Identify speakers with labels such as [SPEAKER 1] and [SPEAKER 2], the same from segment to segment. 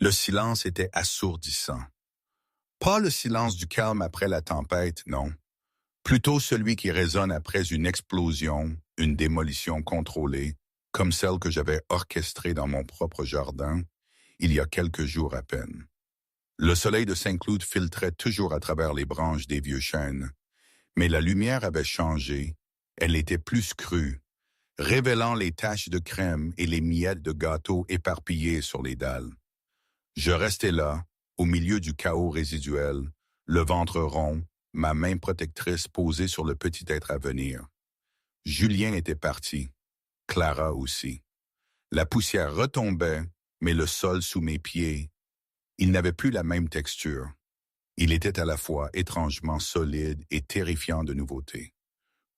[SPEAKER 1] Le silence était assourdissant. Pas le silence du calme après la tempête, non. Plutôt celui qui résonne après une explosion, une démolition contrôlée, comme celle que j'avais orchestrée dans mon propre jardin, il y a quelques jours à peine. Le soleil de Saint-Cloud filtrait toujours à travers les branches des vieux chênes, mais la lumière avait changé, elle était plus crue, révélant les taches de crème et les miettes de gâteau éparpillées sur les dalles. Je restais là, au milieu du chaos résiduel, le ventre rond, ma main protectrice posée sur le petit être à venir. Julien était parti, Clara aussi. La poussière retombait, mais le sol sous mes pieds, il n'avait plus la même texture. Il était à la fois étrangement solide et terrifiant de nouveauté.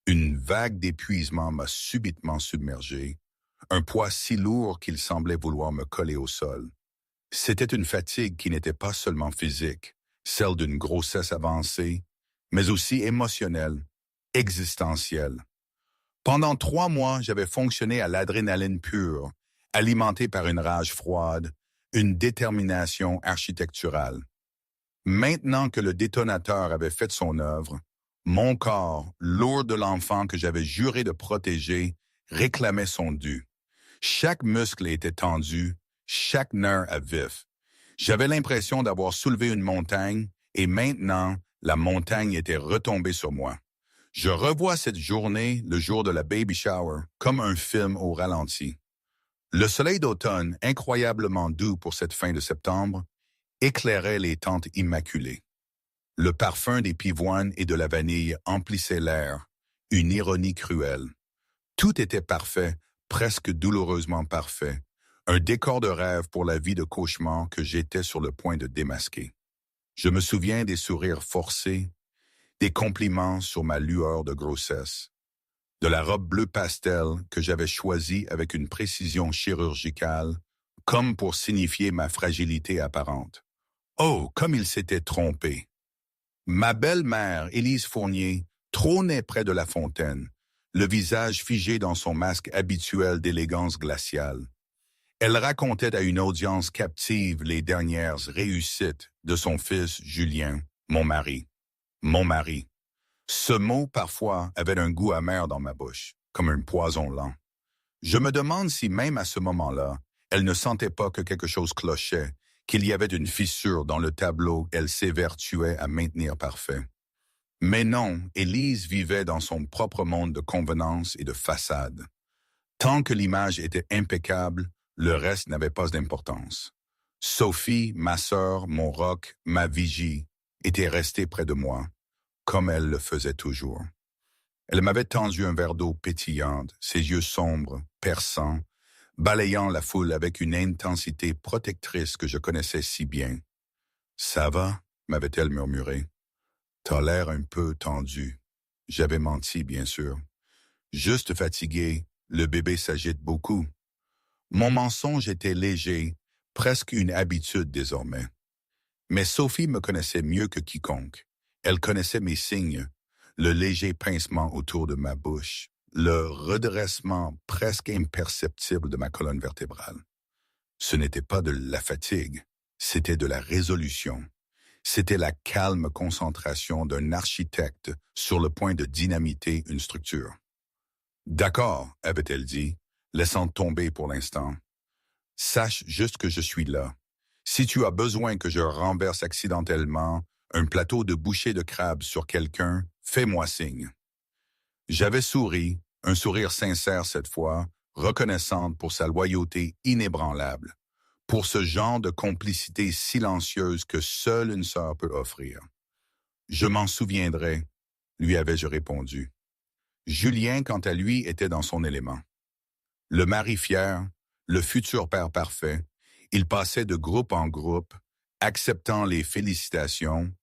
[SPEAKER 1] Une vague d'épuisement m'a subitement submergé, un poids si lourd qu'il semblait vouloir me coller au sol. C'était une fatigue qui n'était pas seulement physique, celle d'une grossesse avancée, mais aussi émotionnelle, existentielle. Pendant 3 mois, j'avais fonctionné à l'adrénaline pure, alimenté par une rage froide, une détermination architecturale. Maintenant que le détonateur avait fait son œuvre, mon corps, lourd de l'enfant que j'avais juré de protéger, réclamait son dû. Chaque muscle était tendu, chaque nerf à vif. J'avais l'impression d'avoir soulevé une montagne et maintenant, la montagne était retombée sur moi. Je revois cette journée, le jour de la baby shower, comme un film au ralenti. Le soleil d'automne, incroyablement doux pour cette fin de septembre, éclairait les tentes immaculées. Le parfum des pivoines et de la vanille emplissait l'air, une ironie cruelle. Tout était parfait, presque douloureusement parfait, un décor de rêve pour la vie de cauchemar que j'étais sur le point de démasquer. Je me souviens des sourires forcés, des compliments sur ma lueur de grossesse, de la robe bleu pastel que j'avais choisie avec une précision chirurgicale, comme pour signifier ma fragilité apparente. Oh, comme il s'était trompé! Ma belle-mère, Élise Fournier, trônait près de la fontaine, le visage figé dans son masque habituel d'élégance glaciale. Elle racontait à une audience captive les dernières réussites de son fils Julien, mon mari. Mon mari. Ce mot, parfois, avait un goût amer dans ma bouche, comme un poison lent. Je me demande si même à ce moment-là, elle ne sentait pas que quelque chose clochait, qu'il y avait une fissure dans le tableau qu'elle s'évertuait à maintenir parfait. Mais non, Élise vivait dans son propre monde de convenance et de façade. Tant que l'image était impeccable, le reste n'avait pas d'importance. Sophie, ma sœur, mon roc, ma vigie, était restée près de moi, comme elle le faisait toujours. Elle m'avait tendu un verre d'eau pétillante, ses yeux sombres, perçants, balayant la foule avec une intensité protectrice que je connaissais si bien. « Ça va ?» m'avait-elle murmuré. « T'as l'air un peu tendu. » J'avais menti, bien sûr. Juste fatigué, le bébé s'agite beaucoup. Mon mensonge était léger, presque une habitude désormais. Mais Sophie me connaissait mieux que quiconque. Elle connaissait mes signes, le léger pincement autour de ma bouche, le redressement presque imperceptible de ma colonne vertébrale. Ce n'était pas de la fatigue, c'était de la résolution. C'était la calme concentration d'un architecte sur le point de dynamiter une structure. « D'accord, » avait-elle dit, laissant tomber pour l'instant. « Sache juste que je suis là. Si tu as besoin que je renverse accidentellement un plateau de bouchées de crabe sur quelqu'un, fais-moi signe. » J'avais souri, un sourire sincère cette fois, reconnaissante pour sa loyauté inébranlable, pour ce genre de complicité silencieuse que seule une sœur peut offrir. « Je m'en souviendrai, » lui avais-je répondu. Julien, quant à lui, était dans son élément. Le mari fier, le futur père parfait, il passait de groupe en groupe, acceptant les félicitations,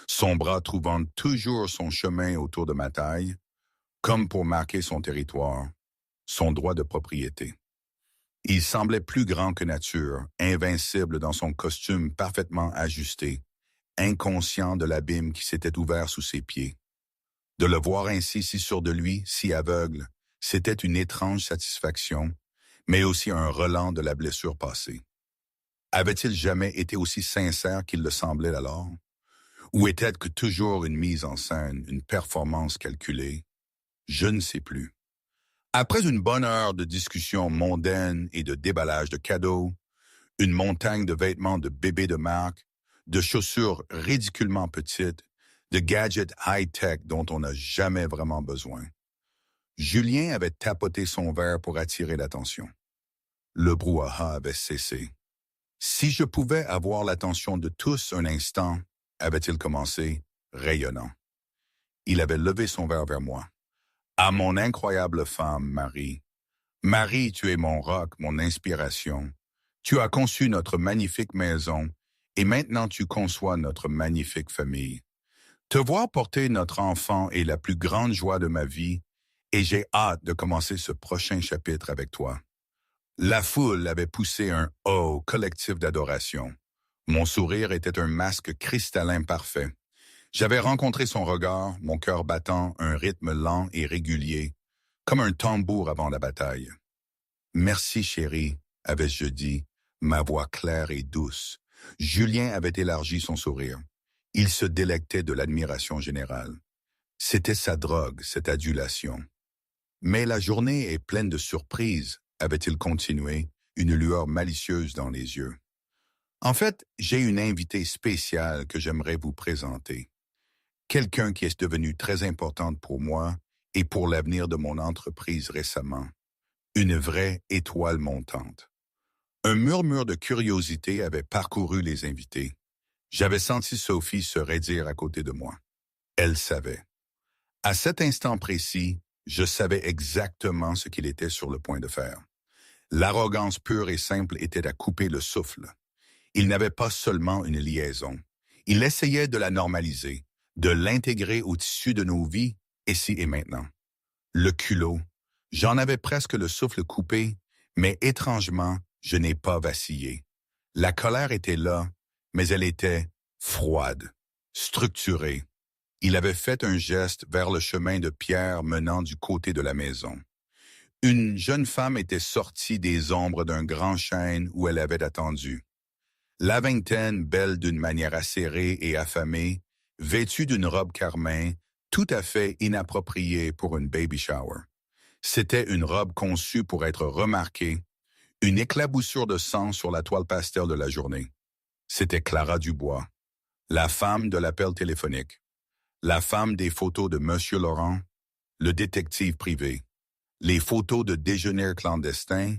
[SPEAKER 1] son bras trouvant toujours son chemin autour de ma taille, comme pour marquer son territoire, son droit de propriété. Il semblait plus grand que nature, invincible dans son costume parfaitement ajusté, inconscient de l'abîme qui s'était ouvert sous ses pieds. De le voir ainsi si sûr de lui, si aveugle, c'était une étrange satisfaction, mais aussi un relent de la blessure passée. Avait-il jamais été aussi sincère qu'il le semblait alors? Ou était-ce que toujours une mise en scène, une performance calculée? Je ne sais plus. Après une bonne heure de discussion mondaine et de déballage de cadeaux, une montagne de vêtements de bébé de marque, de chaussures ridiculement petites, de gadgets high-tech dont on n'a jamais vraiment besoin, Julien avait tapoté son verre pour attirer l'attention. Le brouhaha avait cessé. Si je pouvais avoir l'attention de tous un instant, avait-il commencé, rayonnant. Il avait levé son verre vers moi. À mon incroyable femme, Marie. Marie, tu es mon roc, mon inspiration. Tu as conçu notre magnifique maison et maintenant tu conçois notre magnifique famille. Te voir porter notre enfant est la plus grande joie de ma vie et j'ai hâte de commencer ce prochain chapitre avec toi. La foule avait poussé un « oh » collectif d'adoration. Mon sourire était un masque cristallin parfait. J'avais rencontré son regard, mon cœur battant un rythme lent et régulier, comme un tambour avant la bataille. « Merci, chérie », avais-je dit, ma voix claire et douce. Julien avait élargi son sourire. Il se délectait de l'admiration générale. C'était sa drogue, cette adulation. Mais la journée est pleine de surprises, avait-il continué, une lueur malicieuse dans les yeux. En fait, j'ai une invitée spéciale que j'aimerais vous présenter. Quelqu'un qui est devenu très importante pour moi et pour l'avenir de mon entreprise récemment. Une vraie étoile montante. Un murmure de curiosité avait parcouru les invités. J'avais senti Sophie se raidir à côté de moi. Elle savait. À cet instant précis, je savais exactement ce qu'il était sur le point de faire. L'arrogance pure et simple était à couper le souffle. Il n'avait pas seulement une liaison. Il essayait de la normaliser, de l'intégrer au tissu de nos vies, ici et maintenant. Le culot. J'en avais presque le souffle coupé, mais étrangement, je n'ai pas vacillé. La colère était là, mais elle était froide, structurée. Il avait fait un geste vers le chemin de pierre menant du côté de la maison. Une jeune femme était sortie des ombres d'un grand chêne où elle avait attendu. La vingtaine, belle d'une manière acérée et affamée, vêtue d'une robe carmin, tout à fait inappropriée pour une baby shower. C'était une robe conçue pour être remarquée, une éclaboussure de sang sur la toile pastel de la journée. C'était Clara Dubois, la femme de l'appel téléphonique, la femme des photos de Monsieur Laurent, le détective privé, les photos de déjeuner clandestin,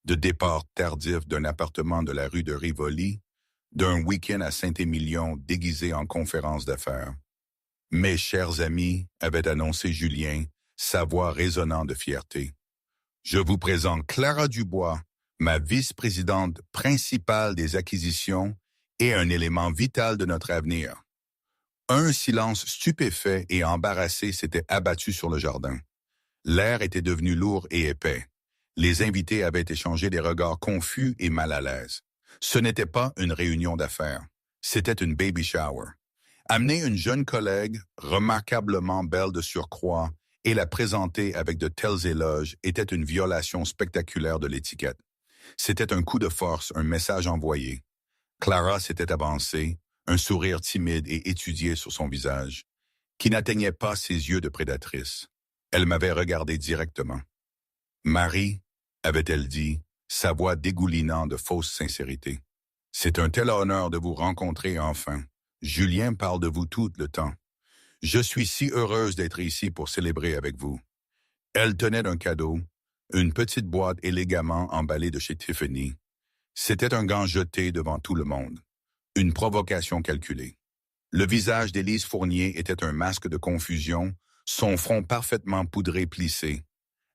[SPEAKER 1] de départ tardif d'un appartement de la rue de Rivoli, d'un week-end à Saint-Émilion déguisé en conférence d'affaires. Mes chers amis, avait annoncé Julien, sa voix résonnant de fierté. Je vous présente Clara Dubois, ma vice-présidente principale des acquisitions et un élément vital de notre avenir. Un silence stupéfait et embarrassé s'était abattu sur le jardin. L'air était devenu lourd et épais. Les invités avaient échangé des regards confus et mal à l'aise. Ce n'était pas une réunion d'affaires, c'était une baby shower. Amener une jeune collègue, remarquablement belle de surcroît, et la présenter avec de tels éloges était une violation spectaculaire de l'étiquette. C'était un coup de force, un message envoyé. Clara s'était avancée, un sourire timide et étudié sur son visage, qui n'atteignait pas ses yeux de prédatrice. Elle m'avait regardé directement. « Marie », avait-elle dit, sa voix dégoulinant de fausse sincérité. « C'est un tel honneur de vous rencontrer enfin. Julien parle de vous tout le temps. Je suis si heureuse d'être ici pour célébrer avec vous. » Elle tenait un cadeau, une petite boîte élégamment emballée de chez Tiffany. C'était un gant jeté devant tout le monde. Une provocation calculée. Le visage d'Élise Fournier était un masque de confusion, son front parfaitement poudré plissé.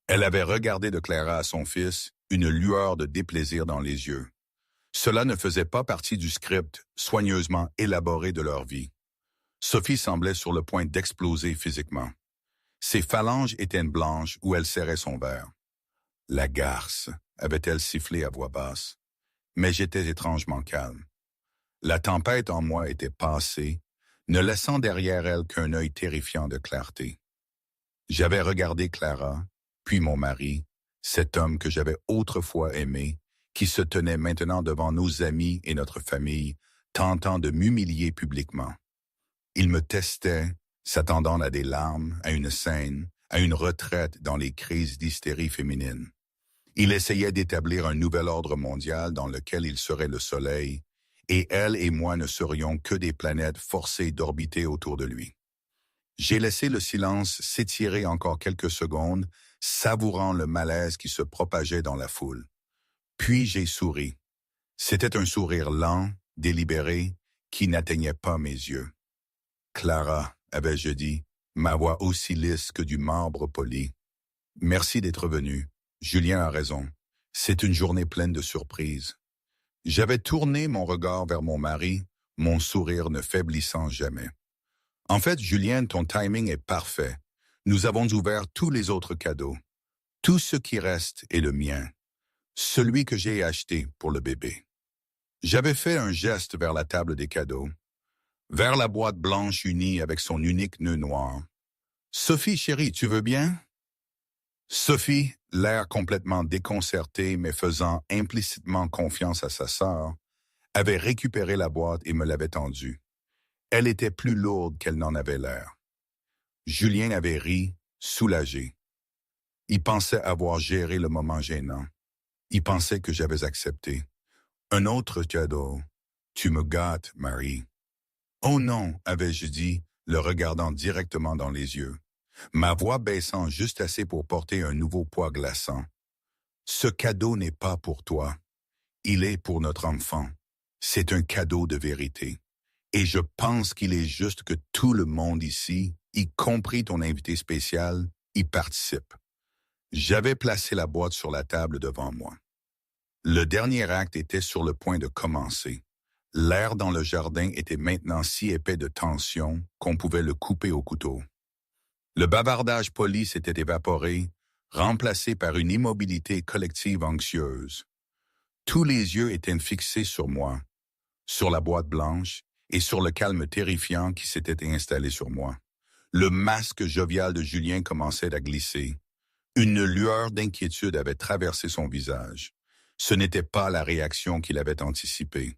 [SPEAKER 1] Elle avait regardé de Clara à son fils, une lueur de déplaisir dans les yeux. Cela ne faisait pas partie du script soigneusement élaboré de leur vie. Sophie semblait sur le point d'exploser physiquement. Ses phalanges étaient blanches où elle serrait son verre. « La garce », avait-elle sifflé à voix basse. Mais j'étais étrangement calme. La tempête en moi était passée, ne laissant derrière elle qu'un œil terrifiant de clarté. J'avais regardé Clara, puis mon mari, cet homme que j'avais autrefois aimé qui se tenait maintenant devant nos amis et notre famille, tentant de m'humilier publiquement. Il me testait, s'attendant à des larmes, à une scène, à une retraite dans les crises d'hystérie féminine. Il essayait d'établir un nouvel ordre mondial dans lequel il serait le soleil, et elle et moi ne serions que des planètes forcées d'orbiter autour de lui. J'ai laissé le silence s'étirer encore quelques secondes, savourant le malaise qui se propageait dans la foule. Puis j'ai souri. C'était un sourire lent, délibéré, qui n'atteignait pas mes yeux. « Clara », avais-je dit, ma voix aussi lisse que du marbre poli. « Merci d'être venue. Julien a raison. C'est une journée pleine de surprises. » J'avais tourné mon regard vers mon mari, mon sourire ne faiblissant jamais. « En fait, Julien, ton timing est parfait. Nous avons ouvert tous les autres cadeaux. Tout ce qui reste est le mien. Celui que j'ai acheté pour le bébé. » J'avais fait un geste vers la table des cadeaux, vers la boîte blanche unie avec son unique nœud noir. « Sophie, chérie, tu veux bien? » Sophie, l'air complètement déconcerté mais faisant implicitement confiance à sa sœur, avait récupéré la boîte et me l'avait tendue. Elle était plus lourde qu'elle n'en avait l'air. Julien avait ri, soulagé. Il pensait avoir géré le moment gênant. Il pensait que j'avais accepté. « Un autre cadeau. Tu me gâtes, Marie. »« Oh non, avais-je dit, le regardant directement dans les yeux, ma voix baissant juste assez pour porter un nouveau poids glaçant. Ce cadeau n'est pas pour toi. Il est pour notre enfant. C'est un cadeau de vérité. Et je pense qu'il est juste que tout le monde ici, y compris ton invité spécial, y participe. » J'avais placé la boîte sur la table devant moi. Le dernier acte était sur le point de commencer. L'air dans le jardin était maintenant si épais de tension qu'on pouvait le couper au couteau. Le bavardage poli s'était évaporé, remplacé par une immobilité collective anxieuse. Tous les yeux étaient fixés sur moi, sur la boîte blanche et sur le calme terrifiant qui s'était installé sur moi. Le masque jovial de Julien commençait à glisser. Une lueur d'inquiétude avait traversé son visage. Ce n'était pas la réaction qu'il avait anticipée.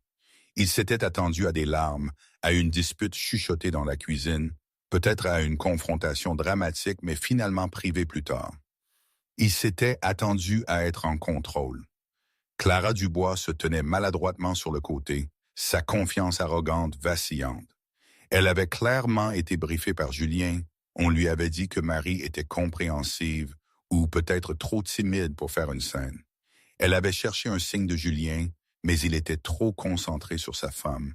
[SPEAKER 1] Il s'était attendu à des larmes, à une dispute chuchotée dans la cuisine, peut-être à une confrontation dramatique, mais finalement privée plus tard. Il s'était attendu à être en contrôle. Clara Dubois se tenait maladroitement sur le côté, sa confiance arrogante vacillante. Elle avait clairement été briefée par Julien. On lui avait dit que Marie était compréhensive ou peut-être trop timide pour faire une scène. Elle avait cherché un signe de Julien, mais il était trop concentré sur sa femme,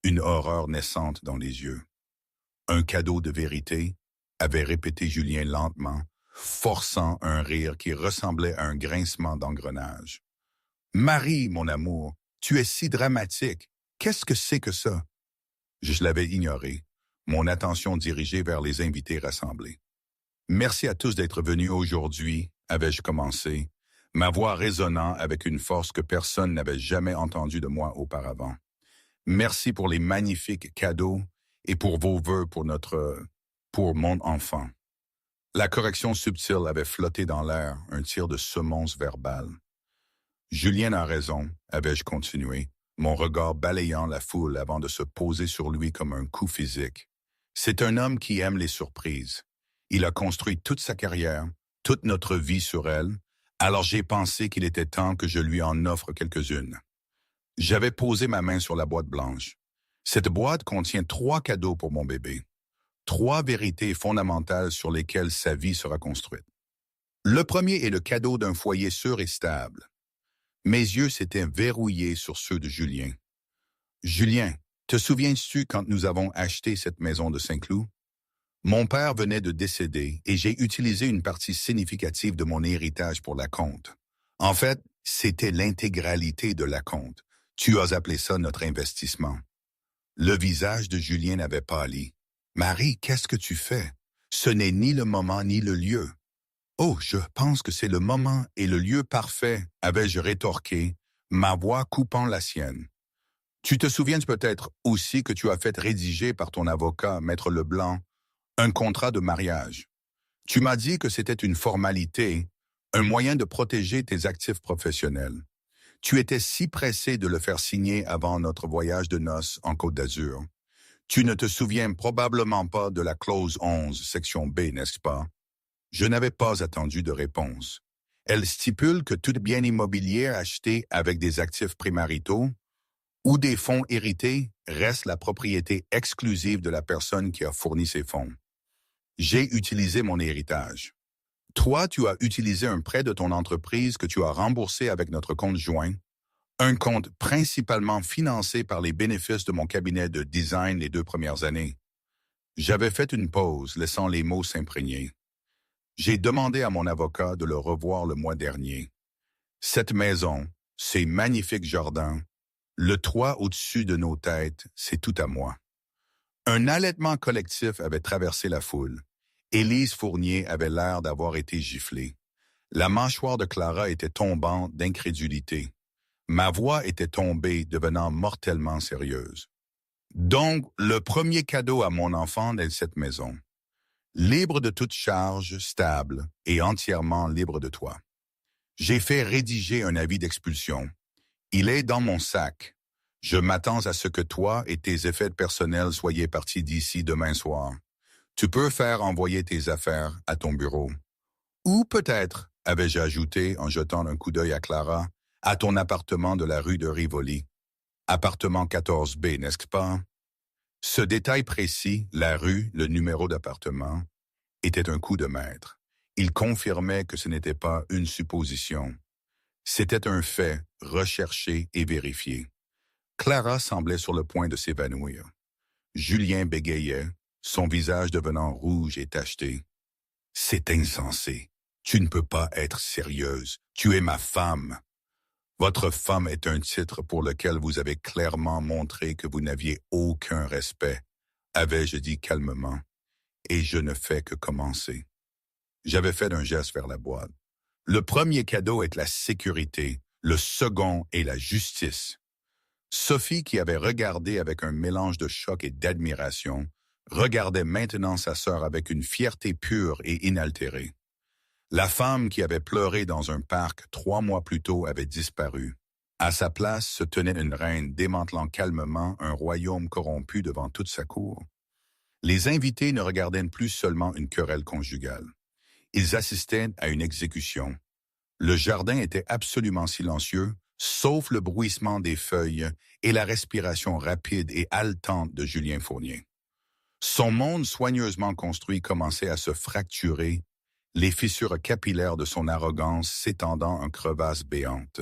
[SPEAKER 1] une horreur naissante dans les yeux. « Un cadeau de vérité », avait répété Julien lentement, forçant un rire qui ressemblait à un grincement d'engrenage. « Marie, mon amour, tu es si dramatique. Qu'est-ce que c'est que ça? » Je l'avais ignoré, mon attention dirigée vers les invités rassemblés. « Merci à tous d'être venus aujourd'hui, avais-je commencé, ma voix résonnant avec une force que personne n'avait jamais entendue de moi auparavant. Merci pour les magnifiques cadeaux et pour vos vœux pour mon enfant. » La correction subtile avait flotté dans l'air, un tir de semonce verbale. « Julien a raison, avais-je continué, mon regard balayant la foule avant de se poser sur lui comme un coup physique. C'est un homme qui aime les surprises. Il a construit toute sa carrière, toute notre vie sur elle, alors j'ai pensé qu'il était temps que je lui en offre quelques-unes. » J'avais posé ma main sur la boîte blanche. Cette boîte contient 3 cadeaux pour mon bébé. 3 vérités fondamentales sur lesquelles sa vie sera construite. Le premier est le cadeau d'un foyer sûr et stable. Mes yeux s'étaient verrouillés sur ceux de Julien. « Julien, te souviens-tu quand nous avons acheté cette maison de Saint-Cloud? Mon père venait de décéder et j'ai utilisé une partie significative de mon héritage pour l'acompte. En fait, c'était l'intégralité de l'acompte. Tu as appelé ça notre investissement. » Le visage de Julien n'avait pâli. « Marie, qu'est-ce que tu fais? Ce n'est ni le moment ni le lieu. » « Oh, je pense que c'est le moment et le lieu parfait, avais-je rétorqué, ma voix coupant la sienne. Tu te souviens peut-être aussi que tu as fait rédiger par ton avocat, Maître Leblanc, un contrat de mariage. Tu m'as dit que c'était une formalité, un moyen de protéger tes actifs professionnels. Tu étais si pressé de le faire signer avant notre voyage de noces en Côte d'Azur. Tu ne te souviens probablement pas de la clause 11, section B, n'est-ce pas? Je n'avais pas attendu de réponse. Elle stipule que tout bien immobilier acheté avec des actifs primaritaux ou des fonds hérités reste la propriété exclusive de la personne qui a fourni ces fonds. J'ai utilisé mon héritage. Toi, tu as utilisé un prêt de ton entreprise que tu as remboursé avec notre compte joint, un compte principalement financé par les bénéfices de mon cabinet de design les 2 premières années. J'avais fait une pause, laissant les mots s'imprégner. J'ai demandé à mon avocat de le revoir le mois dernier. Cette maison, ces magnifiques jardins, le toit au-dessus de nos têtes, c'est tout à moi. Un halètement collectif avait traversé la foule. Élise Fournier avait l'air d'avoir été giflée. La mâchoire de Clara était tombante d'incrédulité. Ma voix était tombée, devenant mortellement sérieuse. Donc, le premier cadeau à mon enfant est cette maison. Libre de toute charge, stable et entièrement libre de toi. J'ai fait rédiger un avis d'expulsion. Il est dans mon sac. Je m'attends à ce que toi et tes effets personnels soyez partis d'ici demain soir. Tu peux faire envoyer tes affaires à ton bureau. Ou peut-être, avais-je ajouté en jetant un coup d'œil à Clara, à ton appartement de la rue de Rivoli. Appartement 14B, n'est-ce pas? Ce détail précis, la rue, le numéro d'appartement, était un coup de maître. Il confirmait que ce n'était pas une supposition. C'était un fait, recherché et vérifié. Clara semblait sur le point de s'évanouir. Julien bégayait, son visage devenant rouge et tacheté. « C'est insensé. Tu ne peux pas être sérieuse. Tu es ma femme. » « Votre femme est un titre pour lequel vous avez clairement montré que vous n'aviez aucun respect, avais-je dit calmement, et je ne fais que commencer. J'avais fait un geste vers la boîte. Le premier cadeau est la sécurité, le second est la justice. Sophie, qui avait regardé avec un mélange de choc et d'admiration, regardait maintenant sa sœur avec une fierté pure et inaltérée. La femme qui avait pleuré dans un parc 3 mois plus tôt avait disparu. À sa place se tenait une reine démantelant calmement un royaume corrompu devant toute sa cour. Les invités ne regardaient plus seulement une querelle conjugale. Ils assistaient à une exécution. Le jardin était absolument silencieux, sauf le bruissement des feuilles et la respiration rapide et haletante de Julien Fournier. Son monde soigneusement construit commençait à se fracturer, les fissures capillaires de son arrogance s'étendant en crevasses béantes.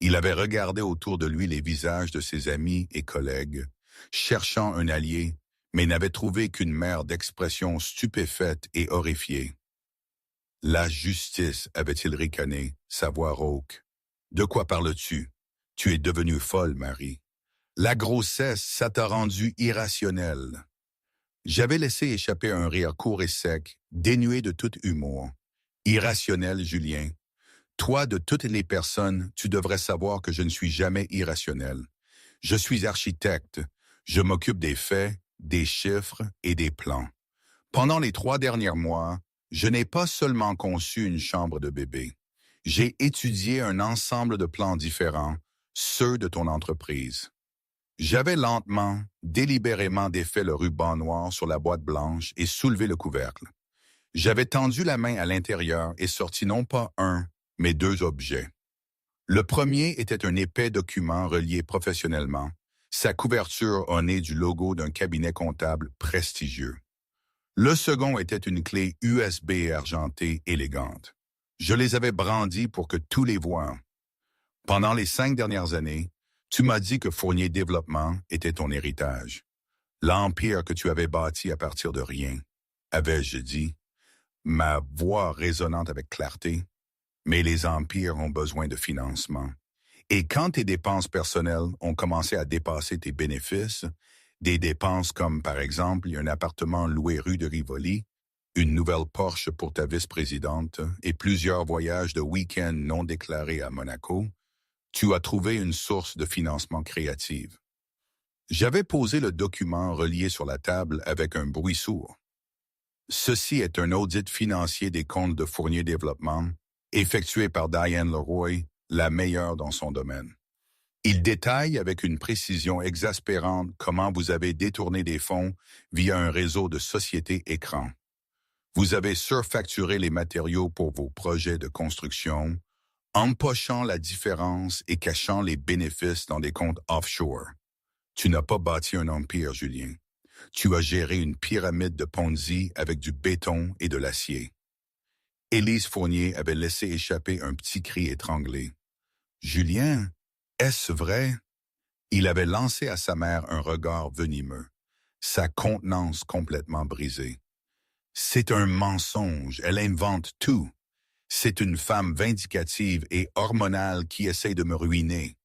[SPEAKER 1] Il avait regardé autour de lui les visages de ses amis et collègues, cherchant un allié, mais n'avait trouvé qu'une mer d'expressions stupéfaites et horrifiées. « La justice » avait-il ricané, sa voix rauque. « De quoi parles-tu? Tu es devenue folle, Marie. La grossesse, ça t'a rendue irrationnelle. » J'avais laissé échapper un rire court et sec, dénué de tout humour. Irrationnel, Julien. Toi, de toutes les personnes, tu devrais savoir que je ne suis jamais irrationnel. Je suis architecte. Je m'occupe des faits, des chiffres et des plans. Pendant les 3 derniers mois, je n'ai pas seulement conçu une chambre de bébé. J'ai étudié un ensemble de plans différents, ceux de ton entreprise. J'avais lentement, délibérément défait le ruban noir sur la boîte blanche et soulevé le couvercle. J'avais tendu la main à l'intérieur et sorti non pas un, mais 2 objets. Le premier était un épais document relié professionnellement, sa couverture ornée du logo d'un cabinet comptable prestigieux. Le second était une clé USB argentée élégante. Je les avais brandis pour que tous les voient. Pendant les 5 dernières années, tu m'as dit que Fournier Développement était ton héritage. L'empire que tu avais bâti à partir de rien, avais-je dit, ma voix résonnante avec clarté. Mais les empires ont besoin de financement. Et quand tes dépenses personnelles ont commencé à dépasser tes bénéfices, des dépenses comme, par exemple, un appartement loué rue de Rivoli, une nouvelle Porsche pour ta vice-présidente et plusieurs voyages de week-end non déclarés à Monaco, tu as trouvé une source de financement créative. J'avais posé le document relié sur la table avec un bruit sourd. Ceci est un audit financier des comptes de Fournier Développement, effectué par Diane Leroy, la meilleure dans son domaine. Il détaille avec une précision exaspérante comment vous avez détourné des fonds via un réseau de sociétés écrans. Vous avez surfacturé les matériaux pour vos projets de construction, empochant la différence et cachant les bénéfices dans des comptes offshore. Tu n'as pas bâti un empire, Julien. Tu as géré une pyramide de Ponzi avec du béton et de l'acier. Élise Fournier avait laissé échapper un petit cri étranglé. Julien, est-ce vrai? Il avait lancé à sa mère un regard venimeux, sa contenance complètement brisée. C'est un mensonge, elle invente tout. C'est une femme vindicative et hormonale qui essaie de me ruiner.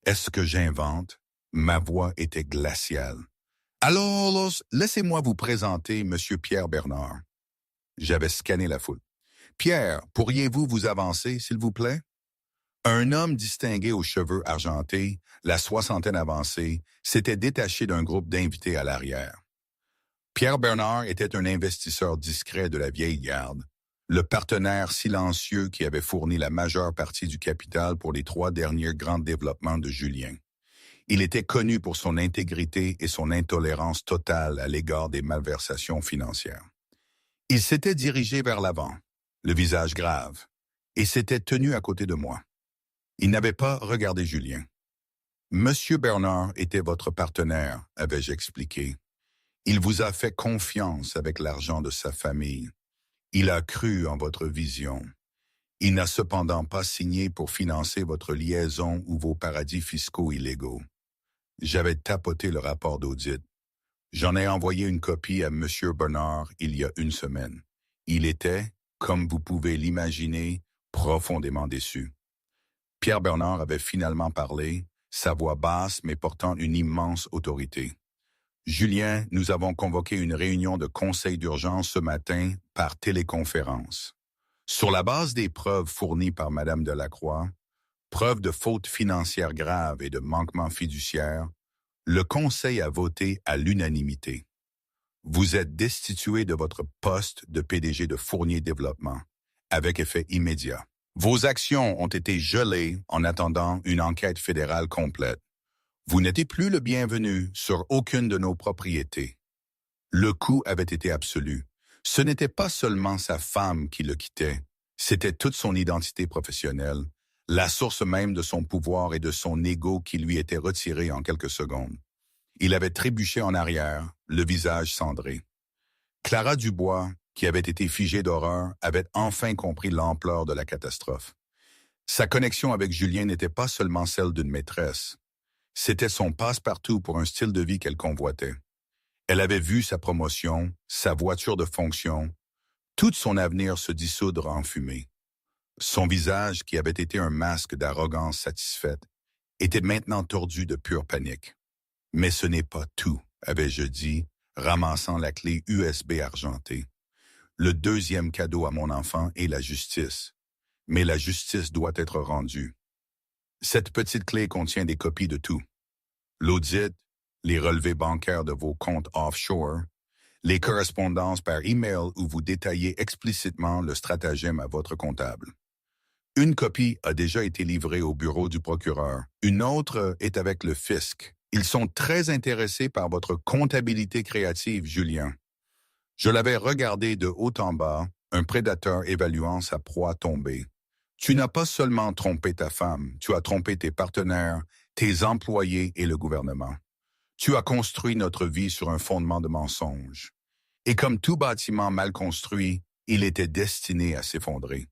[SPEAKER 1] Est-ce que j'invente? Ma voix était glaciale. Alors, laissez-moi vous présenter Monsieur Pierre Bernard. J'avais scanné la foule. Pierre, pourriez-vous vous avancer, s'il vous plaît? Un homme distingué aux cheveux argentés, la soixantaine avancée, s'était détaché d'un groupe d'invités à l'arrière. Pierre Bernard était un investisseur discret de la vieille garde, le partenaire silencieux qui avait fourni la majeure partie du capital pour les 3 derniers grands développements de Julien. Il était connu pour son intégrité et son intolérance totale à l'égard des malversations financières. Il s'était dirigé vers l'avant, le visage grave, et s'était tenu à côté de moi. Il n'avait pas regardé Julien. « Monsieur Bernard était votre partenaire, avais-je expliqué. Il vous a fait confiance avec l'argent de sa famille. Il a cru en votre vision. Il n'a cependant pas signé pour financer votre liaison ou vos paradis fiscaux illégaux. J'avais tapoté le rapport d'audit. J'en ai envoyé une copie à Monsieur Bernard il y a 1 semaine. Il était, comme vous pouvez l'imaginer, profondément déçu. Pierre Bernard avait finalement parlé, sa voix basse mais portant une immense autorité. Julien, nous avons convoqué une réunion de conseil d'urgence ce matin par téléconférence. Sur la base des preuves fournies par Madame Delacroix, preuves de fautes financières graves et de manquements fiduciaires, le Conseil a voté à l'unanimité. Vous êtes destitué de votre poste de PDG de Fournier Développement, avec effet immédiat. Vos actions ont été gelées en attendant une enquête fédérale complète. Vous n'étiez plus le bienvenu sur aucune de nos propriétés. Le coup avait été absolu. Ce n'était pas seulement sa femme qui le quittait, c'était toute son identité professionnelle, la source même de son pouvoir et de son ego qui lui était retiré en quelques secondes. Il avait trébuché en arrière, le visage cendré. Clara Dubois, qui avait été figée d'horreur, avait enfin compris l'ampleur de la catastrophe. Sa connexion avec Julien n'était pas seulement celle d'une maîtresse. C'était son passe-partout pour un style de vie qu'elle convoitait. Elle avait vu sa promotion, sa voiture de fonction, tout son avenir se dissoudre en fumée. Son visage, qui avait été un masque d'arrogance satisfaite, était maintenant tordu de pure panique. Mais ce n'est pas tout, avais-je dit, ramassant la clé USB argentée. Le 2e cadeau à mon enfant est la justice. Mais la justice doit être rendue. Cette petite clé contient des copies de tout. L'audit, les relevés bancaires de vos comptes offshore, les correspondances par email où vous détaillez explicitement le stratagème à votre comptable. Une copie a déjà été livrée au bureau du procureur. Une autre est avec le fisc. Ils sont très intéressés par votre comptabilité créative, Julien. Je l'avais regardé de haut en bas, un prédateur évaluant sa proie tombée. Tu n'as pas seulement trompé ta femme, tu as trompé tes partenaires, tes employés et le gouvernement. Tu as construit notre vie sur un fondement de mensonges. Et comme tout bâtiment mal construit, il était destiné à s'effondrer.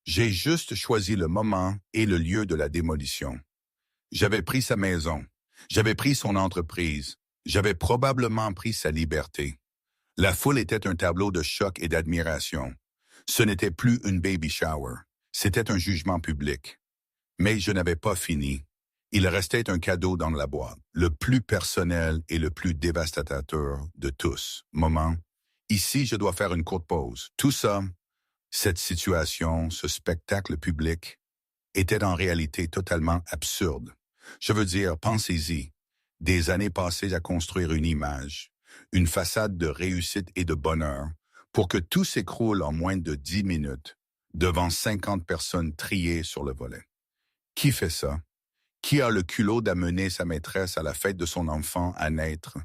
[SPEAKER 1] J'ai juste choisi le moment et le lieu de la démolition. J'avais pris sa maison, j'avais pris son entreprise, j'avais probablement pris sa liberté. La foule était un tableau de choc et d'admiration. Ce n'était plus une baby shower, c'était un jugement public. Mais je n'avais pas fini. Il restait un cadeau dans la boîte, le plus personnel et le plus dévastateur de tous. Moment. Ici, je dois faire une courte pause. Tout ça, cette situation, ce spectacle public, était en réalité totalement absurde. Je veux dire, pensez-y, des années passées à construire une image, une façade de réussite et de bonheur, pour que tout s'écroule en moins de 10 minutes, devant 50 personnes triées sur le volet. Qui fait ça? Qui a le culot d'amener sa maîtresse à la fête de son enfant à naître,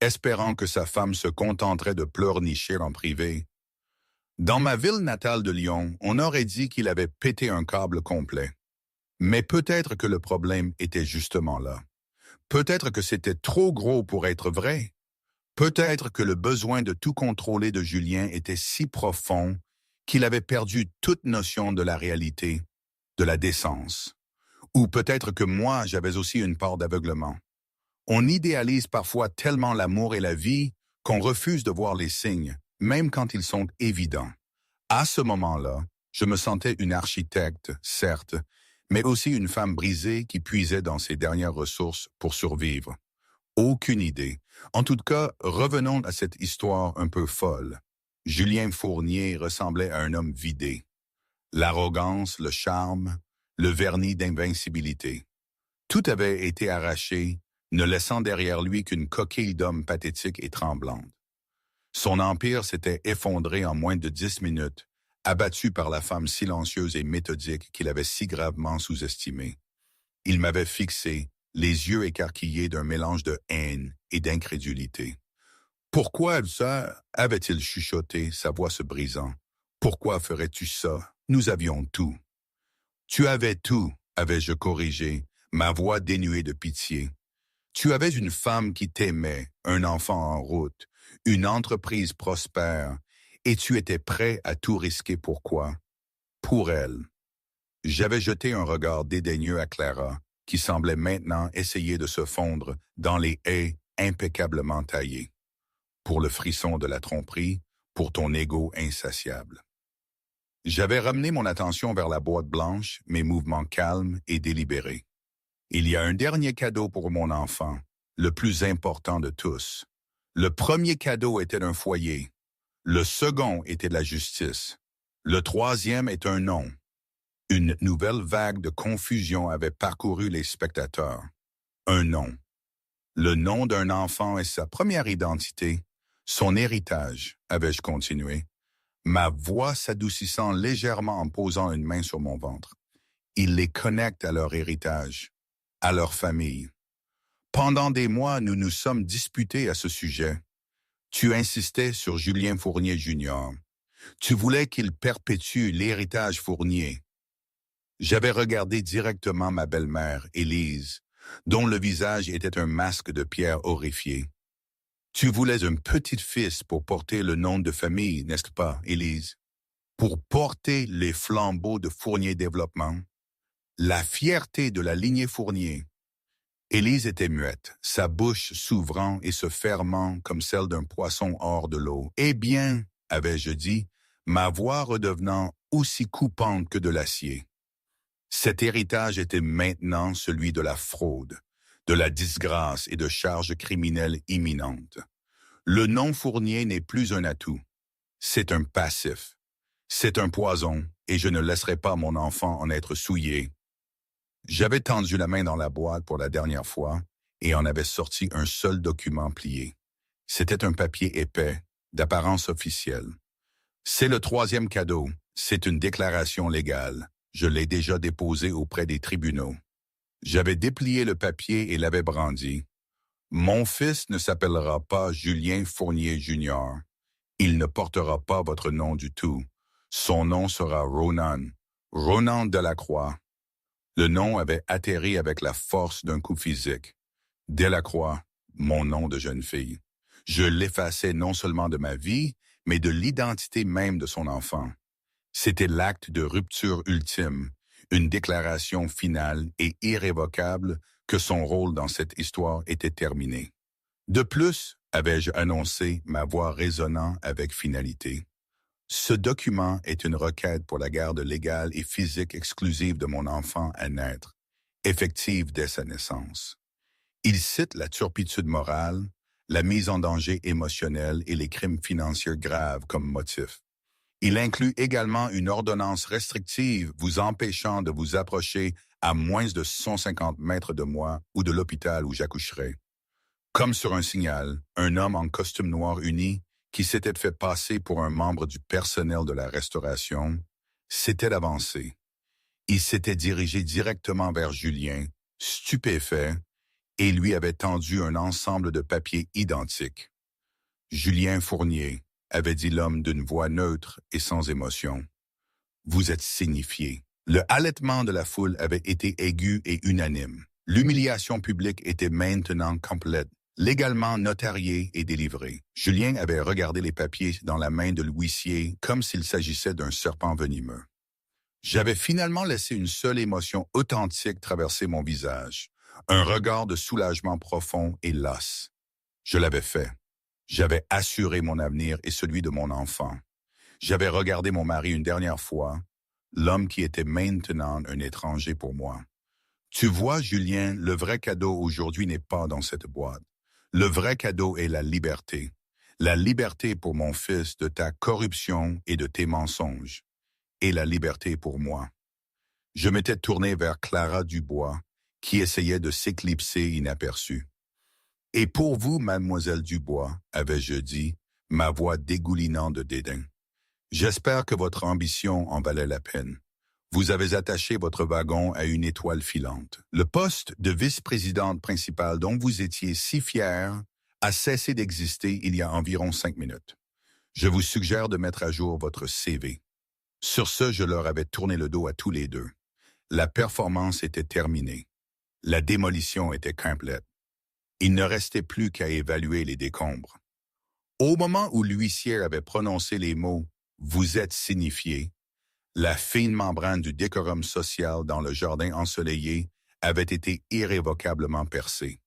[SPEAKER 1] espérant que sa femme se contenterait de pleurnicher en privé? Dans ma ville natale de Lyon, on aurait dit qu'il avait pété un câble complet. Mais peut-être que le problème était justement là. Peut-être que c'était trop gros pour être vrai. Peut-être que le besoin de tout contrôler de Julien était si profond qu'il avait perdu toute notion de la réalité, de la décence. Ou peut-être que moi, j'avais aussi une part d'aveuglement. On idéalise parfois tellement l'amour et la vie qu'on refuse de voir les signes, même quand ils sont évidents. À ce moment-là, je me sentais une architecte, certes, mais aussi une femme brisée qui puisait dans ses dernières ressources pour survivre. Aucune idée. En tout cas, revenons à cette histoire un peu folle. Julien Fournier ressemblait à un homme vidé. L'arrogance, le charme, le vernis d'invincibilité. Tout avait été arraché, ne laissant derrière lui qu'une coquille d'homme pathétique et tremblante. Son empire s'était effondré en moins de 10 minutes, abattu par la femme silencieuse et méthodique qu'il avait si gravement sous-estimée. Il m'avait fixé, les yeux écarquillés d'un mélange de haine et d'incrédulité. Pourquoi ça? Avait-il chuchoté, sa voix se brisant. Pourquoi ferais-tu ça? Nous avions tout. Tu avais tout, avais-je corrigé, ma voix dénuée de pitié. Tu avais une femme qui t'aimait, un enfant en route, une entreprise prospère, et tu étais prêt à tout risquer. Pourquoi? Pour elle. J'avais jeté un regard dédaigneux à Clara, qui semblait maintenant essayer de se fondre dans les haies impeccablement taillées. Pour le frisson de la tromperie, pour ton ego insatiable. J'avais ramené mon attention vers la boîte blanche, mes mouvements calmes et délibérés. Il y a un dernier cadeau pour mon enfant, le plus important de tous. Le premier cadeau était un foyer. Le second était de la justice. Le troisième est un nom. Une nouvelle vague de confusion avait parcouru les spectateurs. Un nom. Le nom d'un enfant et sa première identité, son héritage, avais-je continué, ma voix s'adoucissant légèrement en posant une main sur mon ventre. Il les connecte à leur héritage, à leur famille. Pendant des mois, nous nous sommes disputés à ce sujet. Tu insistais sur Julien Fournier Jr. Tu voulais qu'il perpétue l'héritage Fournier. J'avais regardé directement ma belle-mère, Élise, dont le visage était un masque de pierre horrifié. Tu voulais un petit-fils pour porter le nom de famille, n'est-ce pas, Élise? Pour porter les flambeaux de Fournier Développement, la fierté de la lignée Fournier. Élise était muette, sa bouche s'ouvrant et se fermant comme celle d'un poisson hors de l'eau. Eh bien, avais-je dit, ma voix redevenant aussi coupante que de l'acier. Cet héritage était maintenant celui de la fraude, de la disgrâce et de charges criminelles imminentes. Le nom Fournier n'est plus un atout. C'est un passif. C'est un poison, et je ne laisserai pas mon enfant en être souillé. J'avais tendu la main dans la boîte pour la dernière fois et en avais sorti un seul document plié. C'était un papier épais, d'apparence officielle. C'est le troisième cadeau. C'est une déclaration légale. Je l'ai déjà déposée auprès des tribunaux. J'avais déplié le papier et l'avais brandi. Mon fils ne s'appellera pas Julien Fournier Jr. Il ne portera pas votre nom du tout. Son nom sera Ronan. Ronan Delacroix. Le nom avait atterri avec la force d'un coup physique. Delacroix, mon nom de jeune fille. Je l'effaçais non seulement de ma vie, mais de l'identité même de son enfant. C'était l'acte de rupture ultime, une déclaration finale et irrévocable que son rôle dans cette histoire était terminé. De plus, avais-je annoncé, ma voix résonnant avec finalité. Ce document est une requête pour la garde légale et physique exclusive de mon enfant à naître, effective dès sa naissance. Il cite la turpitude morale, la mise en danger émotionnelle et les crimes financiers graves comme motifs. Il inclut également une ordonnance restrictive vous empêchant de vous approcher à moins de 150 mètres de moi ou de l'hôpital où j'accoucherai. Comme sur un signal, un homme en costume noir uni, qui s'était fait passer pour un membre du personnel de la restauration, s'était avancé. Il s'était dirigé directement vers Julien, stupéfait, et lui avait tendu un ensemble de papiers identiques. Julien Fournier, avait dit l'homme d'une voix neutre et sans émotion. Vous êtes signifié. Le halètement de la foule avait été aigu et unanime. L'humiliation publique était maintenant complète, légalement notariée et délivrée. Julien avait regardé les papiers dans la main de l'huissier comme s'il s'agissait d'un serpent venimeux. J'avais finalement laissé une seule émotion authentique traverser mon visage, un regard de soulagement profond et las. Je l'avais fait. J'avais assuré mon avenir et celui de mon enfant. J'avais regardé mon mari une dernière fois, l'homme qui était maintenant un étranger pour moi. Tu vois, Julien, le vrai cadeau aujourd'hui n'est pas dans cette boîte. Le vrai cadeau est la liberté. La liberté pour mon fils de ta corruption et de tes mensonges. Et la liberté pour moi. Je m'étais tourné vers Clara Dubois, qui essayait de s'éclipser inaperçue. Et pour vous, mademoiselle Dubois, avais-je dit, ma voix dégoulinant de dédain. J'espère que votre ambition en valait la peine. Vous avez attaché votre wagon à une étoile filante. Le poste de vice-présidente principale dont vous étiez si fier a cessé d'exister il y a environ 5 minutes. Je vous suggère de mettre à jour votre CV. Sur ce, je leur avais tourné le dos à tous les deux. La performance était terminée. La démolition était complète. Il ne restait plus qu'à évaluer les décombres. Au moment où l'huissier avait prononcé les mots « Vous êtes signifié », la fine membrane du décorum social dans le jardin ensoleillé avait été irrévocablement percée.